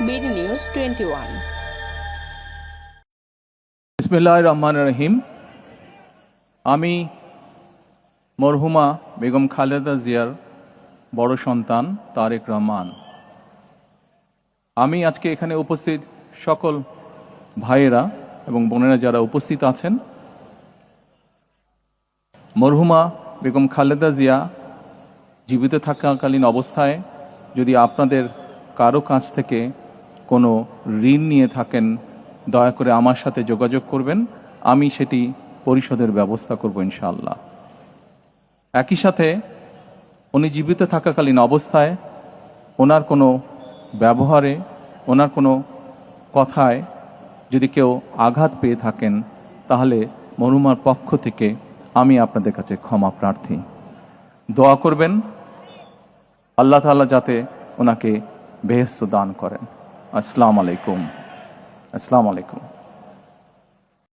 BD news 21। বিসমিল্লাহির রহমানির রহিম। আমি মরহুমা বেগম খালেদা জিয়ার বড় সন্তান তারেক রহমান। আমি আজকে এখানে উপস্থিত সকল ভাইয়েরা এবং বোনেরা যারা উপস্থিত আছেন, মরহুমা বেগম খালেদা জিয়া জীবিত থাকাকালীন অবস্থায় যদি আপনাদের কারো কাছ থেকে কোনো ঋণ নিয়ে থাকেন, দয়া করে আমার সাথে যোগাযোগ করবেন, আমি সেটি পরিশোধের ব্যবস্থা করব ইনশাআল্লাহ। একই সাথে উনি জীবিত থাকাকালীন অবস্থায় ওনার কোনো ব্যবহারে, ওনার কোনো কথায় যদি কেউ আঘাত পেয়ে থাকেন, তাহলে মরহুমার পক্ষ থেকে আমি আপনাদের কাছে ক্ষমা প্রার্থী। দোয়া করবেন আল্লাহ তাআলা যাতে ওনাকে বেহেশত দান করেন। আসসালামু আলাইকুম।